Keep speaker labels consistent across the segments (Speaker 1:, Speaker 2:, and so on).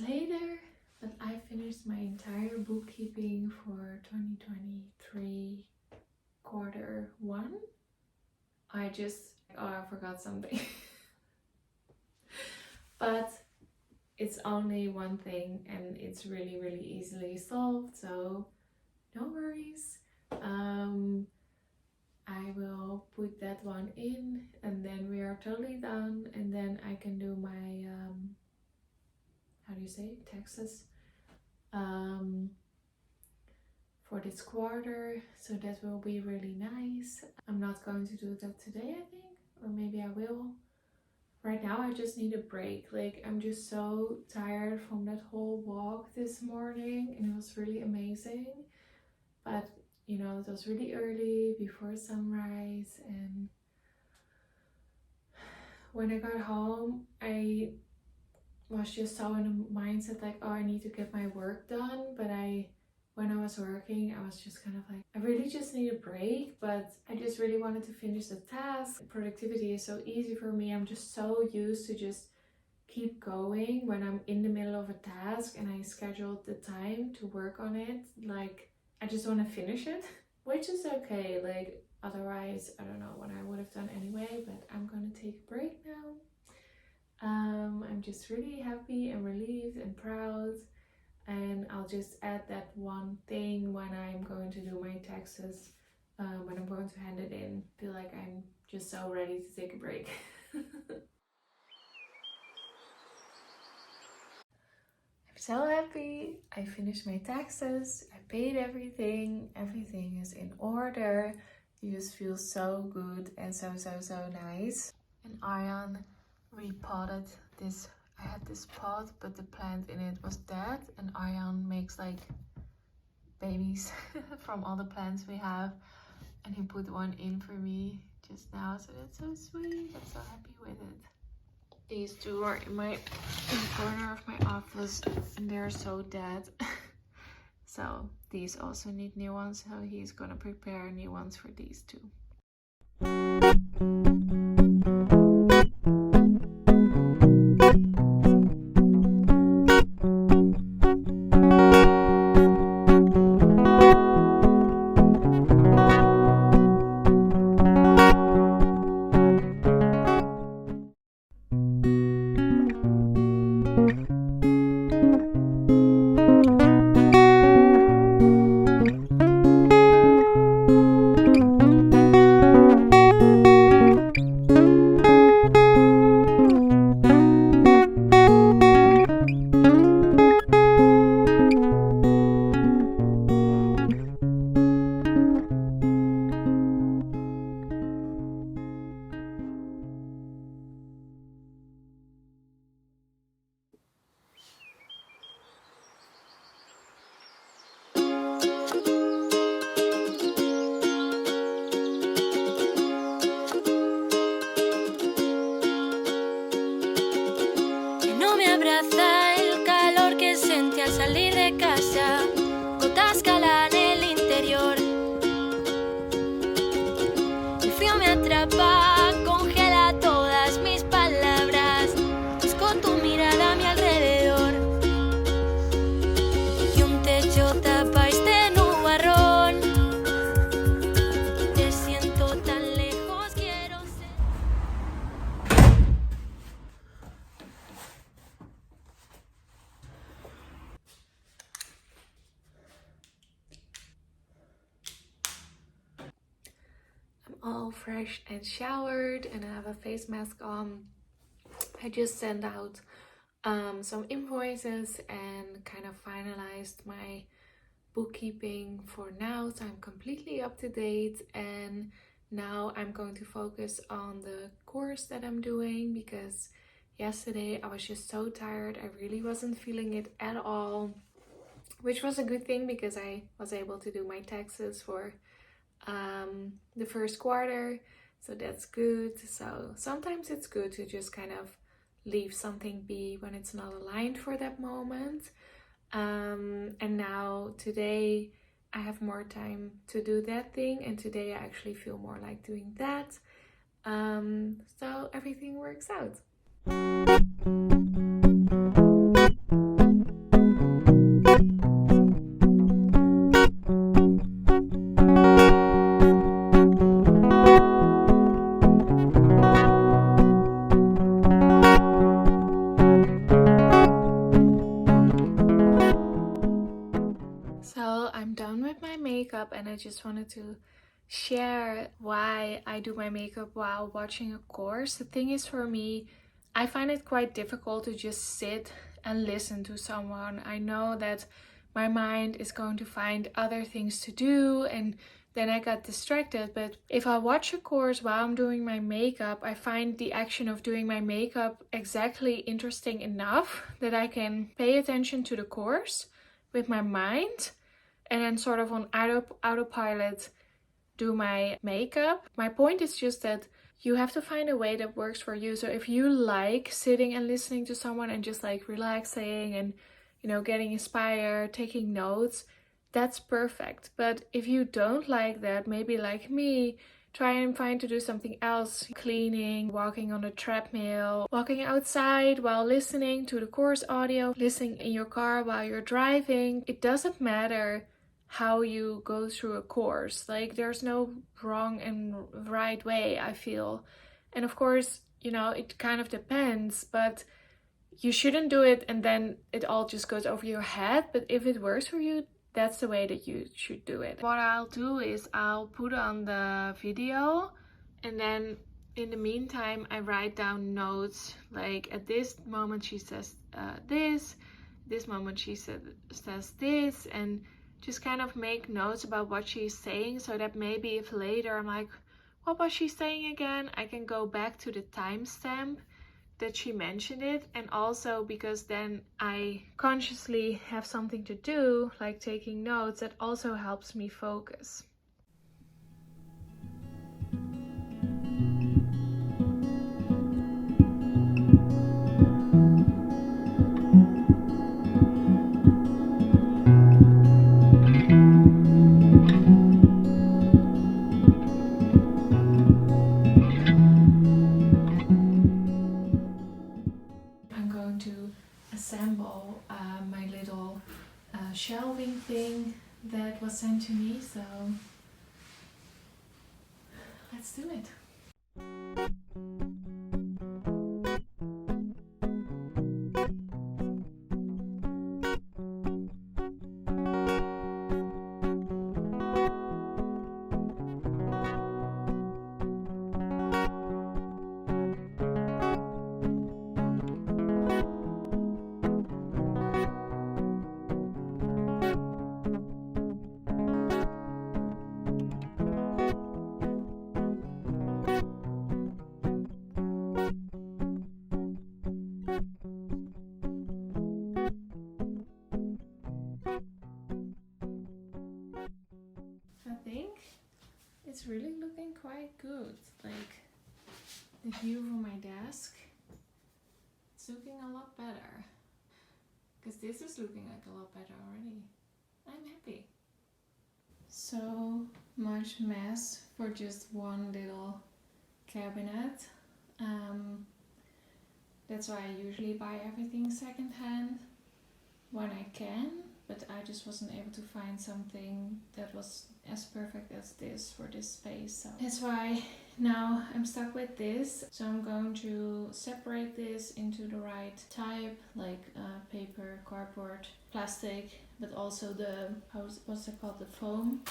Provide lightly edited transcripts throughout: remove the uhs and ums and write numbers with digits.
Speaker 1: Later, but I finished my entire bookkeeping for 2023 quarter one. I forgot something. But it's only one thing and it's really easily solved, so no worries. I will put that one in and then we are totally done, and then I can do my how do you say, taxes for this quarter, so that will be really nice. I'm not going to do that today, I think, or maybe I will. Right now I just need a break. Like, I'm just so tired from that whole walk this morning, and it was really amazing, but you know, it was really early before sunrise, and when I got home I was just so in a mindset like, oh, I need to get my work done, but when I was working, I was just kind of like, I really just need a break, but I just really wanted to finish the task. Productivity is so easy for me. I'm just so used to just keep going when I'm in the middle of a task and I scheduled the time to work on it. Like, I just want to finish it, which is okay. Like, otherwise, I don't know what I would have done anyway, but I'm gonna take a break now. I'm just really happy and relieved and proud, and I'll just add that one thing when I'm going to do my taxes, when I'm going to hand it in. Feel like I'm just so ready to take a break. I'm so happy. I finished my taxes, I paid everything is in order. You just feel so good and so nice. And Arjan repotted this. I had this pot, but the plant in it was dead, and Arjan makes like babies from all the plants we have, and he put one in for me just now, so that's so sweet. I'm so happy with it. These two are in the corner of my office, and they're so dead. So these also need new ones, so he's gonna prepare new ones for these two.
Speaker 2: Salir de casa, gotas calan el interior. El frío me atrapa, congela todas mis palabras. Busco tu mirada a mi alrededor, y un techo tapa este nubarrón. Te siento tan lejos, quiero ser.
Speaker 1: All fresh and showered, and I have a face mask on. I just sent out some invoices and kind of finalized my bookkeeping for now, so I'm completely up to date. And now I'm going to focus on the course that I'm doing, because yesterday I was just so tired. I really wasn't feeling it at all, which was a good thing because I was able to do my taxes for the first quarter, so that's good. So sometimes it's good to just kind of leave something be when it's not aligned for that moment. And now today I have more time to do that thing, and today I actually feel more like doing that. So everything works out. So I'm done with my makeup, and I just wanted to share why I do my makeup while watching a course. The thing is, for me, I find it quite difficult to just sit and listen to someone. I know that my mind is going to find other things to do, and then I got distracted. But if I watch a course while I'm doing my makeup, I find the action of doing my makeup exactly interesting enough that I can pay attention to the course with my mind, and then sort of on autopilot do my makeup. My point is just that you have to find a way that works for you. So if you like sitting and listening to someone and just like relaxing and, you know, getting inspired, taking notes, that's perfect. But if you don't like that, maybe like me, try and find to do something else: cleaning, walking on a treadmill, walking outside while listening to the course audio, listening in your car while you're driving. It doesn't matter how you go through a course. Like, there's no wrong and right way, I feel. And of course, you know, it kind of depends, but you shouldn't do it and then it all just goes over your head. But if it works for you, that's the way that you should do it. What I'll do is I'll put on the video, and then in the meantime I write down notes, like at this moment she says this moment she says this, and just kind of make notes about what she's saying, so that maybe if later I'm like, what was she saying again, I can go back to the timestamp that she mentioned it. And also because then I consciously have something to do, like taking notes, that also helps me focus. Assemble my little shelving thing that was sent to me, so let's do it. It's really looking quite good. Like, the view from my desk, it's looking a lot better. Because this is looking like a lot better already. I'm happy. So much mess for just one little cabinet. That's why I usually buy everything secondhand when I can, but I just wasn't able to find something that was as perfect as this for this space. So that's why now I'm stuck with this. So I'm going to separate this into the right type, like paper, cardboard, plastic, but also the, what's it called, the foam.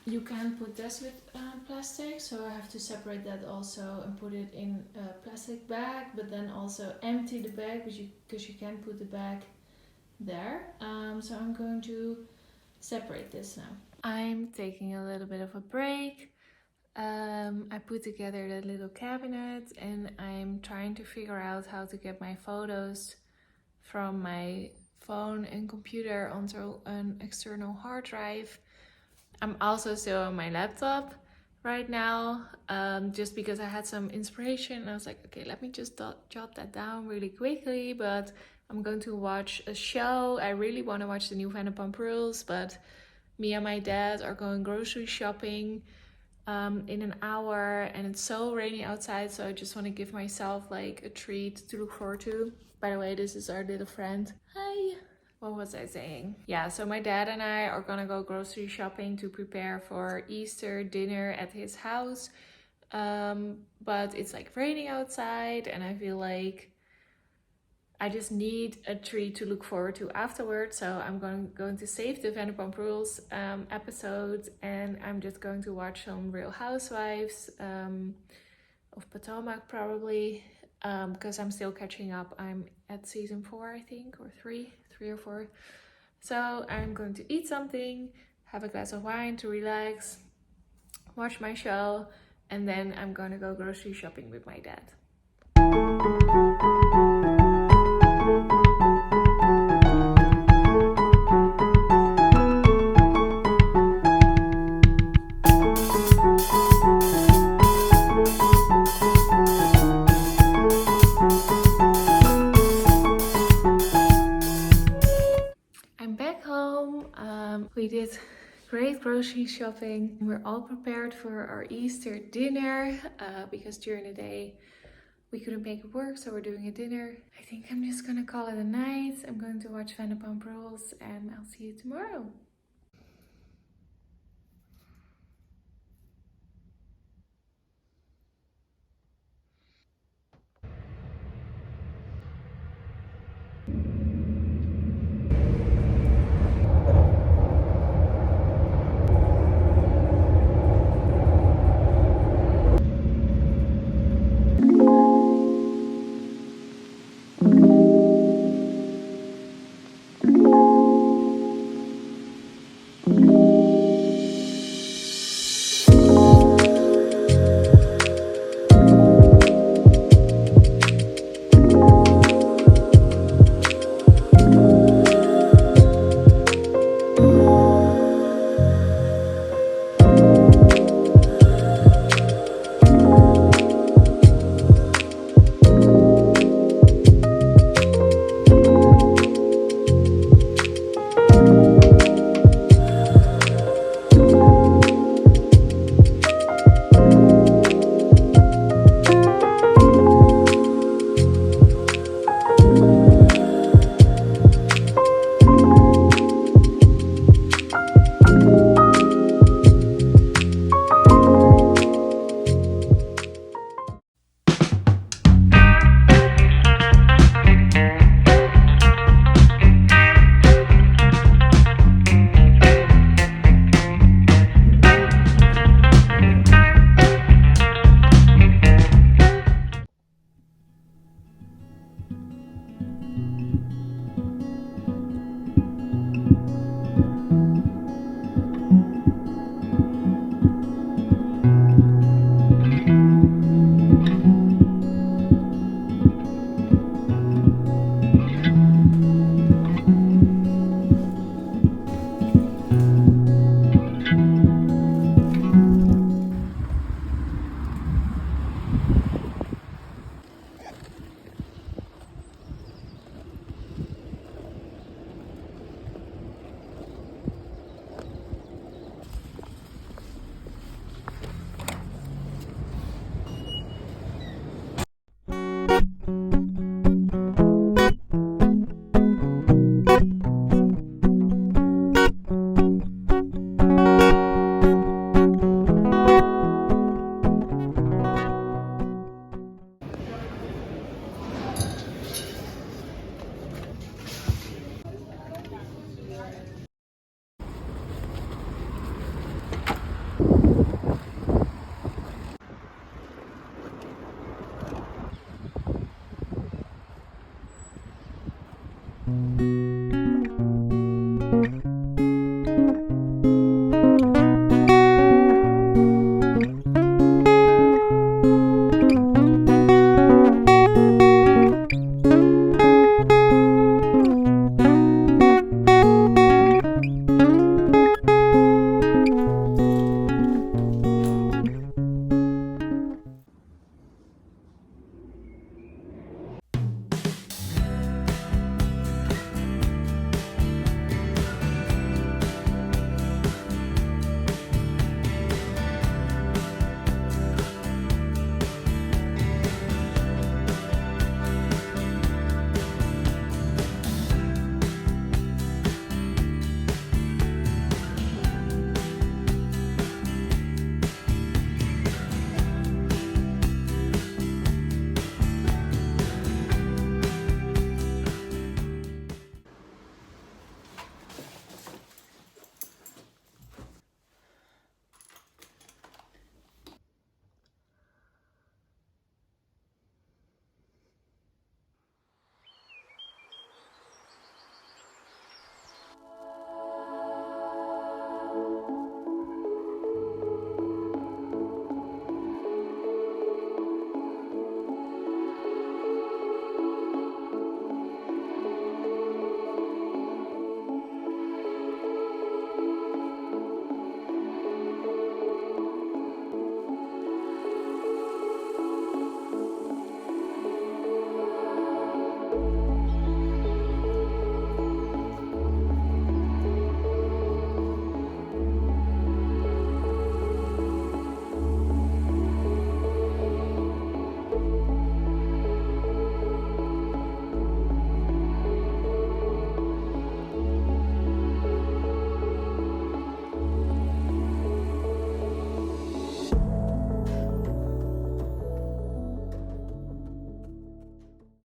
Speaker 1: You can put this with plastic, so I have to separate that also and put it in a plastic bag, but then also empty the bag, because you can put the bag there. So I'm going to separate this now. I'm taking a little bit of a break. I put together that little cabinet, and I'm trying to figure out how to get my photos from my phone and computer onto an external hard drive. I'm also still on my laptop right now, just because I had some inspiration. I was like, okay, let me just jot that down really quickly, but I'm going to watch a show. I really want to watch the new Vanderpump Rules, but me and my dad are going grocery shopping in an hour, and it's so rainy outside, so I just want to give myself like a treat to look forward to. By the way, this is our little friend. Hi. What was I saying? Yeah, so my dad and I are gonna go grocery shopping to prepare for Easter dinner at his house. But it's like raining outside, and I feel like I just need a treat to look forward to afterwards. So I'm going to save the Vanderpump Rules episodes, and I'm just going to watch some Real Housewives of Potomac probably, because I'm still catching up. I'm at season 4, I think, or 3 or 4. So I'm going to eat something, have a glass of wine to relax, watch my show, and then I'm going to go grocery shopping with my dad. I'm back home. We did great grocery shopping. We're all prepared for our Easter dinner because during the day we couldn't make it work, so we're doing a dinner. I think I'm just gonna call it a night. I'm going to watch Vanderpump Rules, and I'll see you tomorrow.